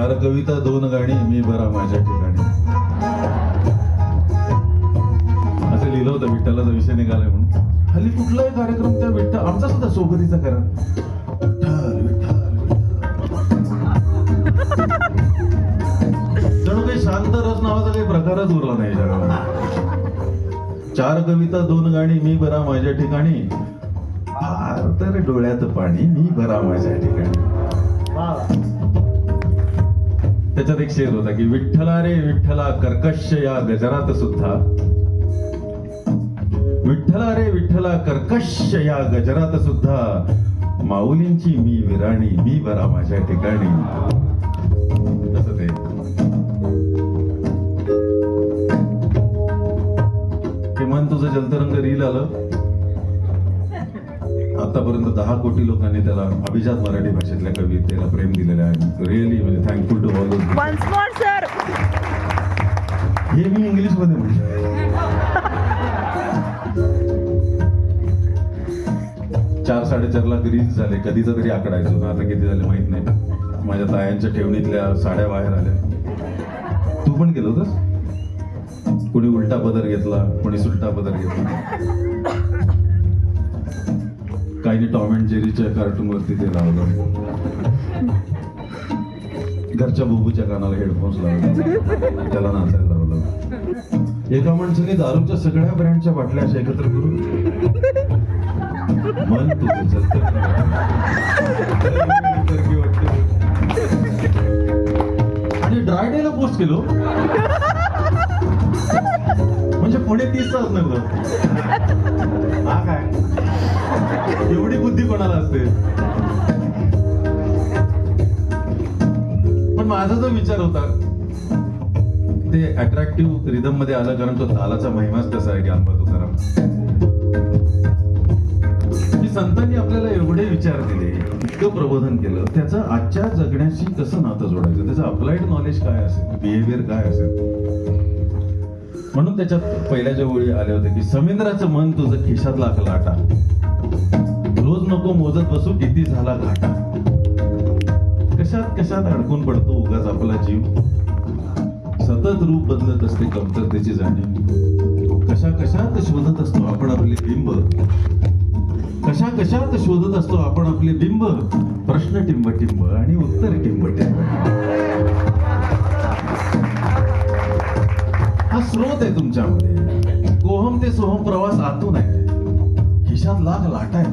चार कविता दोन गाणी मी बरा माझ्या ठिकाणी. असं लिहिलं होतं, विठ्ठलाचा विषय निघालाय म्हणून. हल्ली कुठलाही कार्यक्रम त्या विठ्ठल, आमचा सुद्धा सोबतीचा करा, विठ्ठल विठ्ठल जणू काही शांत रस नावाचा काही प्रकारच उरला नाही जगाला. चार कविता दोन गाणी मी बरा माझ्या ठिकाणी, फार तर डोळ्यात पाणी मी बरा माझ्या ठिकाणी. त्याच्यात एक शेर होता की विठ्ठला रे विठ्ठला कर्कश या गजरात सुद्धा, विठ्ठला रे विठ्ठला कर्कश या गजरात सुद्धा माऊलींची मी विराणी मी बरा माझ्या ठिकाणी. तसं ते मन तुझं जलतरंग रील आलं. आतापर्यंत 10 कोटी लोकांनी त्याला अभिजात मराठी भाषेतल्या कवितेला प्रेम दिलेलं आहे. रिअली म्हणजे thankful to all those. Once more sir. हे मी इंग्लिश मध्ये म्हटलं. 4-4.5 लाख रील्स झाले. कधीचा तरी आकडा आहे जुना, आता किती झाले माहित नाही. माझ्या तायांच्या ठेवणीतल्या साड्या बाहेर आल्या. तू पण केलं होतंस. कोणी उलटा पदर घेतला, कोणी सुलटा पदर घेतला. काही टॉम अँड जेरीच्या कार्टून वरती ते लावलं. घरच्या बुबूच्या कानाला हेडफोन्स लावले, त्याला नाचायला लावलं. एका माणसाने दारूच्या सगळ्या ब्रँडच्या बाटल्या अशा एकत्र करून मन तुझं आणि ड्राय डेला पोस्ट केलो. म्हणजे पुणे 30 तास नव्हतं. हा काय एवढी बुद्धी कोणाला असते. पण माझा जो विचार होता ते अट्रॅक्टिव्ह रिदम मध्ये आलं, कारण तो तालाचा महिमाच तसा आहे की अल्बा तुकाराम. संतांनी आपल्याला एवढे विचार दिले, इतकं प्रबोधन केलं, त्याचं आजच्या जगण्याशी कसं नातं जोडायचं, त्याचं अप्लाइड नॉलेज काय असेल, बिहेवियर काय असेल. म्हणून त्याच्यात पहिल्या ज्या ओळी आल्या होत्या की समुद्राचं मन तुझं खिशात लाख लाटा, रोज नको मोजत बसू किती झाला घाटा. कशात कशात अडकून पडतो उगाच आपला जीव, सतत रूप बदलत असते कमतरतेची जाणीव. कशा कशात शोधत असतो आपण आपले बिंब, कशा कशात शोधत असतो आपण आपले बिंब. प्रश्न टिंब टिंब आणि उत्तर टिंब टिंब. हा स्रोत आहे तुमच्यामध्ये. कोहम ते सोहम प्रवास आतून आहे. खिशात लाख लाटा आहे.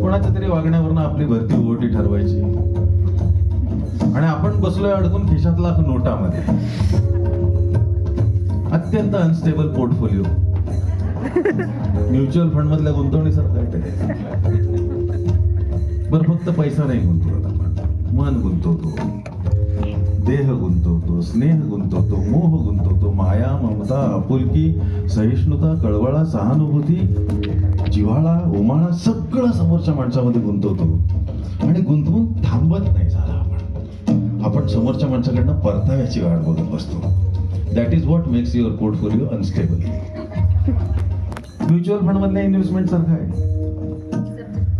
कोणाच्या तरी वागण्यावरनं आपली भरती ओटी ठरवायची आणि आपण बसलोय अडकून खिशात लाख नोटामध्ये. अत्यंत अनस्टेबल पोर्टफोलिओ. म्युच्युअल फंड मधल्या गुंतवणुकीसारखं आहे. बरं फक्त पैसा नाही गुंतवत आपण, मन गुंतवतो, देह गुंतवतो, स्नेह गुंतवतो, मोह गुंतवतो, माया, ममता, आपुलकी, सहिष्णुता, कळवळा, सहानुभूती, जिव्हाळा, उमाळा सगळं समोरच्या माणसामध्ये गुंतवतो. आणि गुंतवून थांबत नाही झाला आपण समोरच्या माणसाकडनं परताव्याची वाट बघत बसतो. That is what makes your portfolio unstable. Mutual fund मधल्या इन्व्हेस्टमेंट सारखं आहे.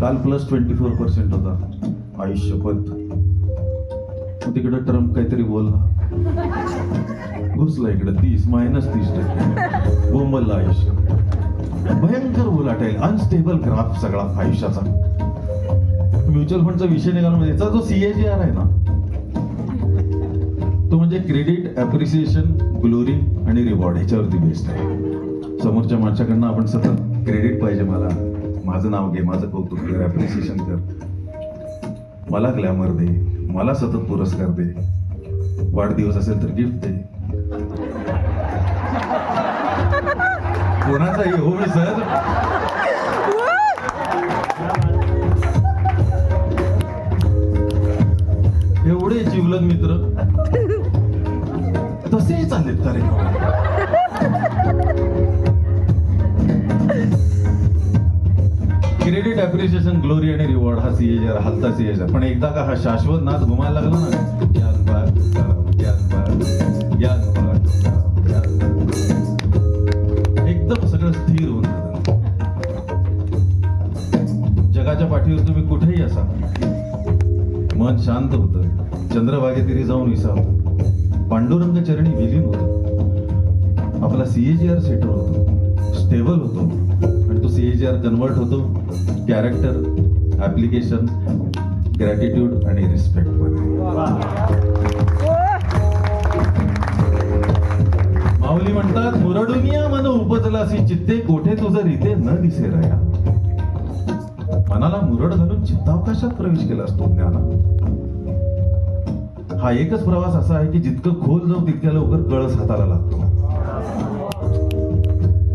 काल +24% होता. आयुष्यपत तिकडे ट्रम्प काहीतरी बोलला, घुसला इकडे -30% बोंबलला आयुष्य. भयंकर उलाट आहे. अनस्टेबल ग्राफ सगळा आयुष्याचा. म्युच्युअल फंडचा विषय निघाला म्हणजे याचा जो CAGR आहे ना, तो म्हणजे क्रेडिट, ॲप्रिसिएशन, ग्लोरी आणि रिवॉर्ड ह्याच्यावरती बेस्ड आहे. समोरच्या माणसाकडनं आपण सतत क्रेडिट पाहिजे, मला माझं नाव घे, माझं कौतुक कर, ॲप्रिसिएशन कर, मला ग्लॅमर दे, मला सतत पुरस्कार दे, वाढदिवस असेल तर गिफ्ट दे. कोणाचाही हो मी सर. एवढे जिवलग मित्र तसेही चाललेत का रे. क्रेडिट, ॲप्रिसिएशन, ग्लोरी आणि रिवॉर्ड हा CAGR हलता CAGR. पण एकदा का हा शाश्वत नाद घुमायला लागला ना, एकदम सगळं स्थिर होऊन जातं. जगाच्या पाठीवर तुम्ही कुठेही असा, मन शांत होतं, चंद्रभागेतिरी जाऊन विसावतो, पांडुरंग चरणी विलीन होतो, आपला CAGR सेटर होतो, स्टेबल होतो आणि तो CAGR कन्वर्ट होतो कॅरेक्टर, ऍप्लिकेशन, ग्रॅटिट्यूड आणि रिस्पेक्ट मध्ये. माऊली म्हणतात, मुरडुनिया मन उपजलासी चित्ते, कोठे तुझं रीते न दिसे रया. मनाला मुरड घालून चित्तावकाशात प्रवेश केला असतो ज्ञाना. हा एकच प्रवास असा आहे की जितकं खोल जाऊ तितक्या लवकर कळस हाताला लागतो.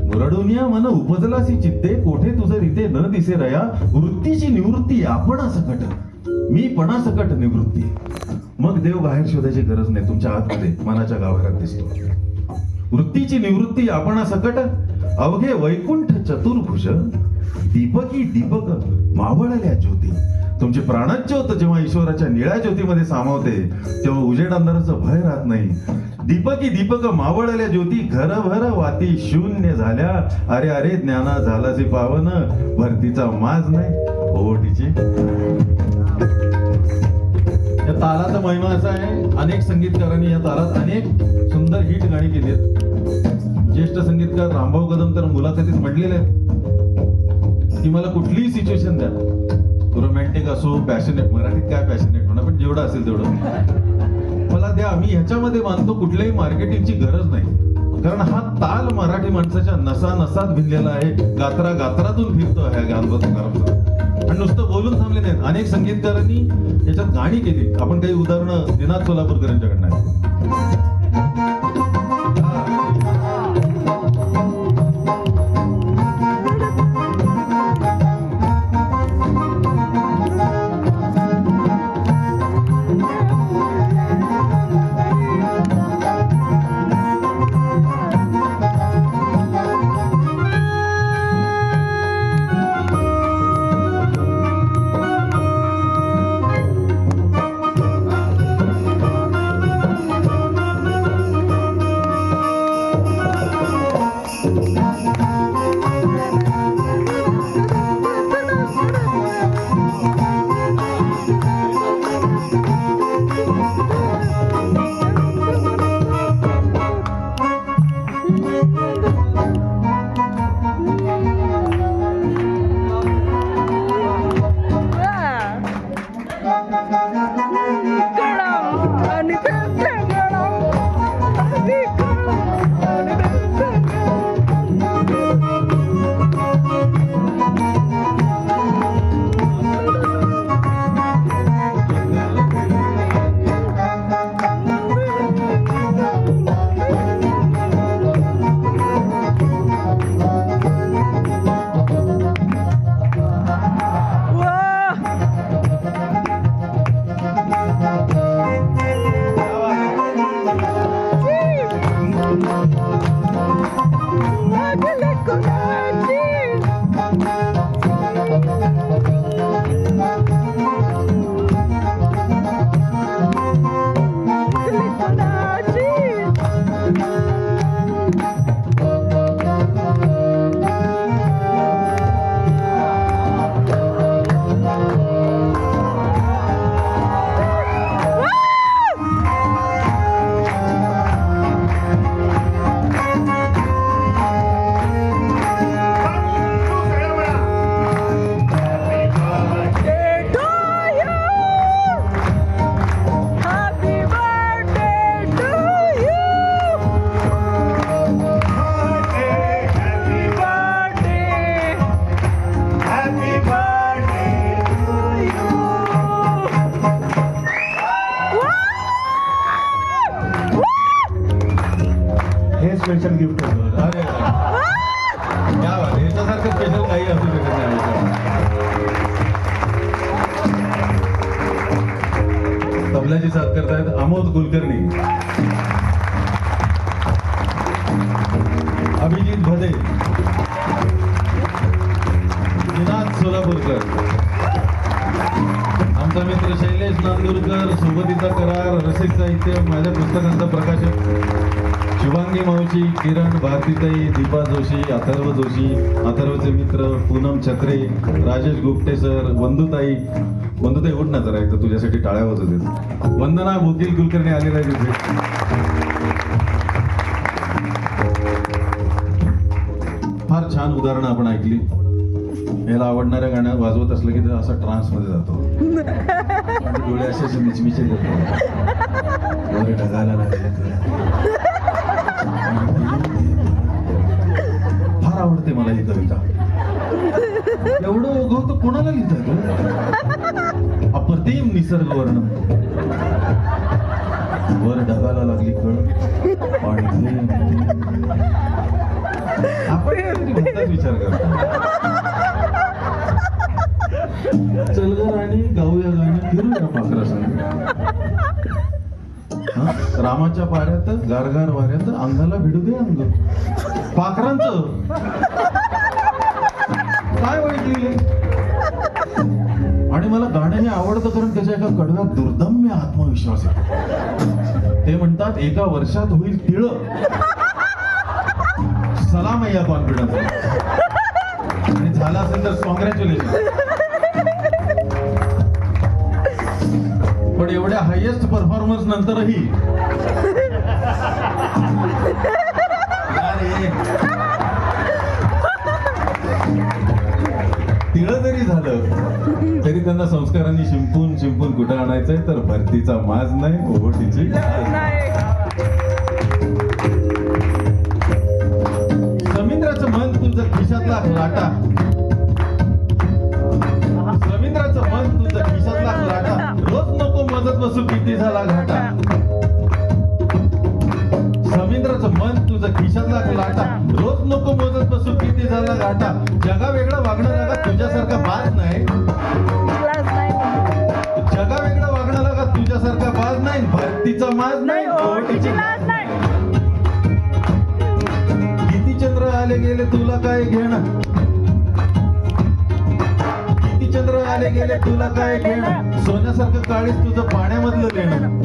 मुरडुनिया मन उपजलासी चित्ते, कोठे तुझं रीते न दिसे रया. वृत्तीची निवृत्ती आपणा सकट, मी पणा सकट निवृत्ती. मग देव बाहेर शोधायची गरज नाही, तुमच्या आतमध्ये मनाच्या गाभाऱ्यात दिसतो. वृत्तीची निवृत्ती आपणा सकट, अवघे वैकुंठ चतुर्भुज. दीपकी दीपक मावळल्या ज्योती. तुमची प्राणज्योत जेव्हा ईश्वराच्या निळ्या ज्योतीमध्ये सामावते तेव्हा उजेड अंधाराचं भय राहत नाही. दीपकी दीपक मावळल्या ज्योती, घरभर वाती शून्य झाल्या. अरे अरे ज्ञाना झालासी पावन, भरतीचा माज नाही ओटीची. या तालाचा महिमा असा आहे, अनेक संगीतकारांनी या तालात अनेक सुंदर हिट गाणी केली आहेत. ज्येष्ठ संगीतकार रामभाऊ कदम तर मुलाखतीत म्हटलेले आहेत की मला कुठलीही सिच्युएशन द्या, रोमॅन्टिक असो, पॅशनेट, मराठीत काय पॅशनेट म्हणा, पण जेवढं असेल तेवढं मला द्या, मी ह्याच्यामध्ये मानतो कुठल्याही मार्केटिंगची गरज नाही. कारण हा ताल मराठी माणसाच्या नसा नसात भिनलेला आहे, गात्रा गात्रातून फिरतो ह्या गानबद्ध. आणि नुसतं बोलून थांबले नाहीत, अनेक संगीतकारांनी याच्यात गाणी केली. आपण काही उदाहरणं दिनाथ सोलापूरकरांच्याकडनं आहे. स्पेशल गिफ्ट होतं. अरे क्या बात आहे, याच्यासारखं स्पेशल काही असू शकत नाही. तबल्याची साथ करतायत अमोद कुलकर्णी, अभिजित भदे, दिनाथ सोलापूरकर, आमचा मित्र शैलेश नांदूरकर, सोबतीचा करार, रसिक साहित्य, माझ्या पुस्तकांचा प्रकाशक शुभांगी मावशी, किरण, भारतीताई, दीपा जोशी, अथर्व जोशी, अथर्वचे मित्र पूनम छत्रे, राजेश गुप्ते सर, वंदुताई उठ ना जरा एकदा तुझ्यासाठी टाळ्या वाजत आहेत. वंदना वकील कुलकर्णी आलेला आहे तिथे. फार छान उदाहरणं आपण ऐकली. याला आवडणाऱ्या गाण्या वाजवत असलं की तर असा ट्रान्स मध्ये जातो. डोळे असे मिचमिचे देतो. वर ढगाला लागले फार आवडते मला ही कविता. एवढं ओघवतं कोणाला लिहितात? अप्रतिम निसर्ग वर्णन. वर ढगाला लागली कळ पाणी. आपण भलताच विचार करतो. चल ग राणी गाऊया गाणं फिरूया पाखरा संग. रामाच्या पाऱ्यात गारगार वाऱ्यात अंगाला भिडू दे अंग. पाखरांचं काय वाईट लिहिले. आणि मला गाणं हे आवडतं कारण त्याच्या एका कडव्यात दुर्दम्य आत्मविश्वास आहे. ते म्हणतात एका वर्षात होईल तिळ. सलाम आहे या कॉन्फिडन्स. आणि झाला असेल तर कॉंग्रॅच्युलेशन. पण एवढ्या हायेस्ट परफॉर्मन्स नंतरही तिळ जरी झालं तरी त्यांना संस्कारांनी शिंपून शिंपून कुठं आणायचंय तर भरतीचा माज नाही ओहोटीची समिंद्राचं मन तुझं खिशातला लाटा. समिंद्राचं मन तुझं खिशातला लाटा. रोज नको मदत बसू किती झाला घाटा. समिंद्राचं मन तुझं खिशातला लाटा. रोज नको मदत बसू किती झाला घाटा. जगा वेगळं वागणं लागा तुझ्यासारखा बाज नाही. जगा वेगळं वागणं लागा तुझ्यासारखा बाज नाही. भरतीचा माज नाही ओहोटीची लाज नाही. किती चंद्र आले गेले तुला काय घेणं. किती चंद्र आले गेले तुला काय घेणं. सोन्यासारखं काळीच तुझं पाण्यामधलं लेणं.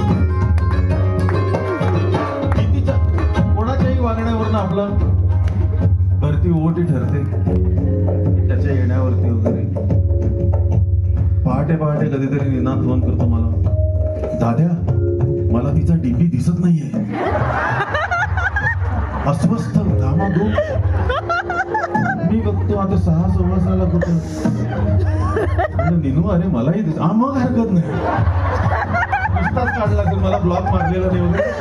कोणाच्याही वागण्यावरनं आपलं भरती ओटी ठरते त्याच्या येण्यावरती वगैरे. पहाटे पहाटे कधीतरी निनाद फोन करतो मला. दाद्या मला तिचा डीपी दिसत नाहीये. अस्वस्थ घामाघूम. मी बघतो आता 6:15 कुठं. निनू अरे मलाही दिसत. मग हरकत नाही. नुसताच काढला तर मला ब्लॉक मारलेला नाही वगैरे.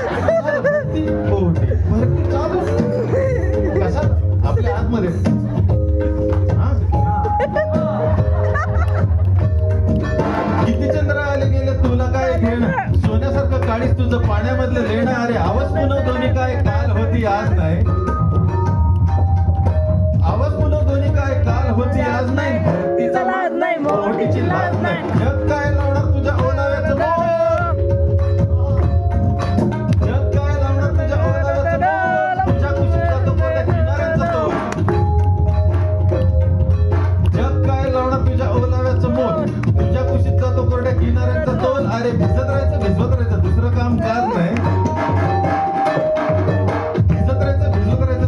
भरती चालू कसा आपल्या आतमध्ये. किती चंद्र आले गेले तुला काय घेणं. सोन्यासारखं काळीच तुझं पाण्यामधलं लेणं. अरे आवाज पुन्हा दोन्ही काय काल होती आज नाही. आवाज पुन्हा दोन्ही काय काल होती आज नाही. भरतीचा लाज नाही ओहोटीची लाज नाही. जग काय लावणार तुझ्या ओलाव्याचं मोल. जग काय लावणार तुझ्या ओलाव्याचं मोल. तुझ्या कुशीत जातो कोरड्या किनाऱ्यांचा तोल. जग काय लावणार तुझ्या ओलाव्याचं मोल. तुझ्या कुशीत जातो कोरड्या किनाऱ्यांचा तोल. अरे भिजत राहायचं भिजवत राहायचं दुसरं काम काज नाही. भिजत राहायचं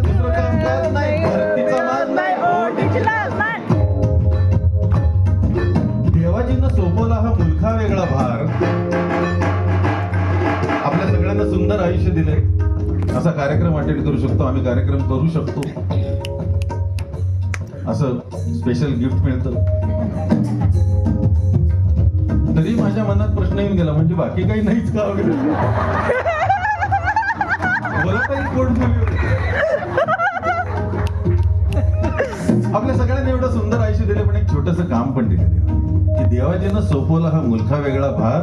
दुसरं काम काज नाही. भरतीचा माज नाही ओहोटीची लाज नाही. देवाजींना सोपवला हा मुलखा वेगळा भार. आपल्या सगळ्यांना सुंदर आयुष्य दिलंय. असा कार्यक्रम अटेंड करू शकतो आम्ही. कार्यक्रम करू शकतो. असं स्पेशल गिफ्ट मिळतं. तरी माझ्या मनात प्रश्न येऊन गेला म्हणजे बाकी काही नाहीच का वगैरे. मला तरी कोण आपल्या सगळ्यांनी एवढं सुंदर आयुष्य दिले पण एक छोटस काम पण दिलं की देवाजीनं सोपवला हा मुलखा वेगळा भार.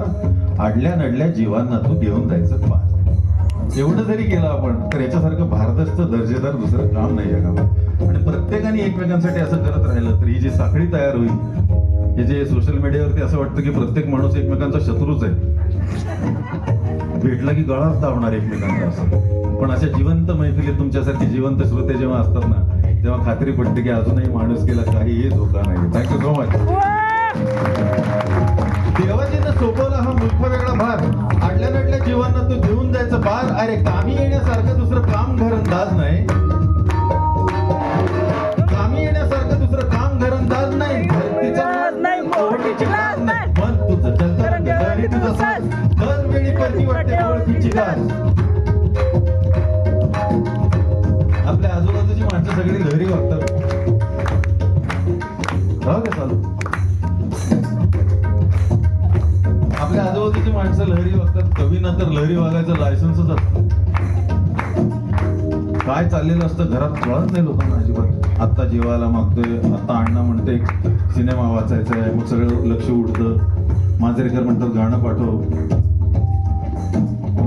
आडल्या नडल्या जीवांना तू घेऊन जायचं पार. एवढं जरी केलं आपण तर याच्यासारखं भारदस्त दर्जेदार दुसरं काम नाही जगात. आणि प्रत्येकाने एकमेकांसाठी असं करत राहिलं तर ही जी साखळी तयार होईल. हे जे सोशल मीडियावरती असं वाटतं की प्रत्येक माणूस एकमेकांचा शत्रूच आहे. भेटला की गळाच दाबणार एकमेकांचा असं. पण अशा जिवंत मैफिलीत तुमच्यासारखे जिवंत श्रोते जेव्हा असतात ना तेव्हा खात्री पडते की अजूनही माणूस केला काहीही धोका नाही. Thank you so much. देवाजीनं सोपवला हा मुलखा वेगळा भार. आडल्या नडल्या जीवांना तू घेऊन द्यायचं बार. अरे कामी येण्यासारखं दुसरं काम घरंदाज नाही. कामी येण्यासारखं दुसरं काम घरंदाज नाही. धरतीचा माज नाही, ओळखीची लाज नाही. मन तुझं चलतं रंग तरी तुझं साज. दरवेळी परती वाटते ओळखीची गाज. आपल्या आजूबाजूची माणसं सगळी लहरी वागतात. राहू दे चालू. आपल्या आजूबाजूची माणसं लहरी वागतात. कवींना तर लहरी वागायचं लायसन्सच असतं. काय चाललेलं असतं घरात कळत नाही लोकांना अजिबात. आत्ता जेवायला मागतोय, आता अण्णा म्हणते सिनेमा वाचायचा आहे, मग सगळं लक्ष उडतं. मांजरेकर म्हणतात गाणं पाठव.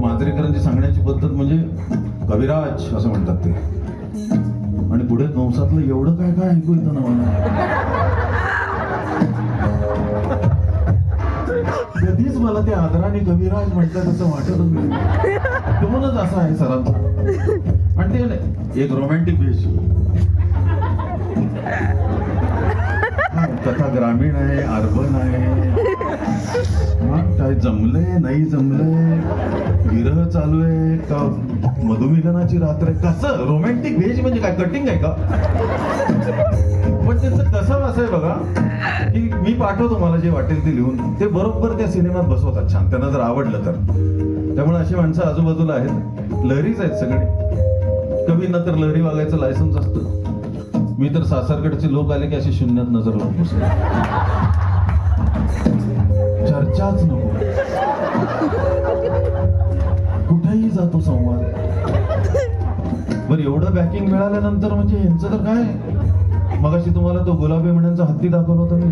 मांजरेकरांची सांगण्याची पद्धत म्हणजे कविराज असं म्हणतात ते. आणि पुढे कंसातलं एवढं काय काय ऐकू येतं ना मला. कधीच मला ते आदराने कविराज म्हणतात असं वाटतच नाही. टोनच असा आहे सरांचा. आणि ते एक रोमॅन्टिक भेष. कथा ग्रामीण आहे, अर्बन आहे. काय जमलंय नाही जमलंय, विरह चालू आहे का मधुमिलनाची रात्र आहे, कसं रोमॅन्टिक भेज म्हणजे काय कटिंग आहे का? पण त्यांचं कसं असं आहे बघा की मी पाठवतो मला जे वाटेल ते लिहून, ते बरोबर त्या सिनेमात बसवतात छान, त्यांना जर आवडलं तर. त्यामुळे अशी माणसं आजूबाजूला आहेत, लहरीच आहेत सगळे. कवींना तर लहरी वागायचं लायसन्स असतं. मी तर सासरकडचे लोक आले की अशी शून्यात नजर लावून बसलो. चर्चाच नको, कुठेही जातो संवाद. बरं एवढं बॅकिंग मिळाल्यानंतर म्हणजे यांचं तर काय. मगाशी तुम्हाला तो गुलाबी म्हणण्याचा हत्ती दाखवला होता मी.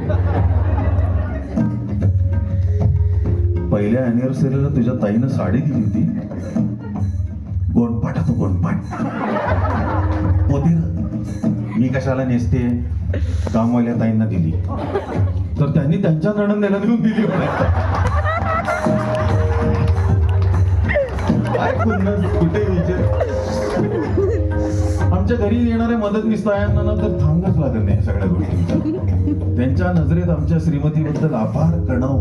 पहिल्या अॅनिव्हर्सरीला तुझ्या ताईनं साडी दिली होती, गोंडपाट होतो गोंडपाट. होती मी कशाला नेसते, कामवाल्या ताईंना दिली तर त्यांनी त्यांच्या नणंदेला देऊन दिली. काय कुठे विचार. आमच्या घरी येणाऱ्या मदतनीस तायांना ना तर थांबच लागत नाही सगळ्या गोष्टींचा. त्यांच्या नजरेत आमच्या श्रीमतीबद्दल अपार कणाव,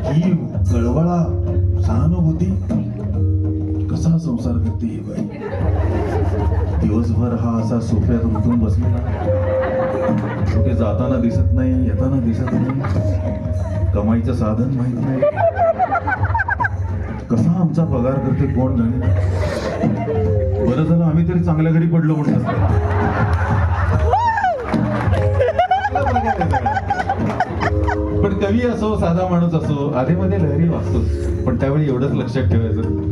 ही कळवळा, सहानुभूती. कसा संसार करते ही बाई. दिवसभर हा असा सोफ्यात उठून बसलेला, कुठे जाताना दिसत नाही, येताना दिसत नाही, कमाईचं साधन माहित नाही. कसा आमचा पगार करते कोण जाणे. बरं झालं आम्ही तरी चांगल्या घरी पडलो म्हणून. पण कवी असो, साधा माणूस असो, आधीमध्ये लहरी वाचतोच. पण त्यावेळी एवढंच लक्षात ठेवायचं,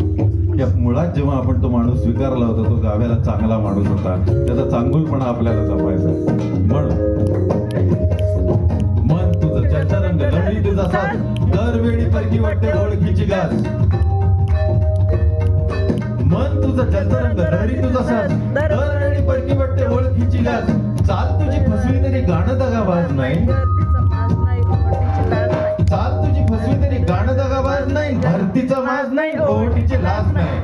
या मुळात जेव्हा आपण तो माणूस स्वीकारला होता, तो गाव्याला चांगला माणूस होता, त्याचा चांगुलपणा आपल्याला जपायचा. मन तुझं चर्चा रंग लढी तुझा साथ, दरवेळी परकी वाटते ओळखीची गाज. मन तुझं चर्चा रंग लढी तुझा साथ, दरवेळी परकी वाटते ओळखीची गाज. चाल तुझी फसवी तरी गाणं दगाबाज नाही, चाल तुझी फसवी तरी गाणं दगाबाज नाही, भरतीचा माज नाही, ओटीची लाज नाही.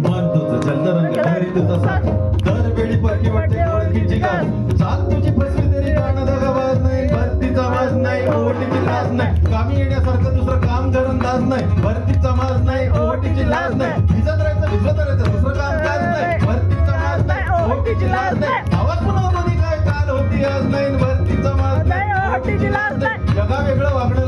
मन तुझं चलतं रंग लहरी तुझा साथ, दरवेळी परकी वाटते ओळखीची गाज. चाल तुझी फसवी तरी गाणं दगाबाज नाही, भरतीचा माज नाही, ओटीची लाज नाही. कामी येण्यासारखं दुसरं काम घरंदाज नाही, भरतीचा माज नाही, ओटीची लाज नाही. भिजत राहायचं दुसरं काम काज नाही, भरतीचा माज नाही, ओटीची लाज नाही. आवाज पुन्हा काय काल होती आज नाही, भरतीचा माज नाही, ओटीची लाज नाही. जगा वेगळं वागणं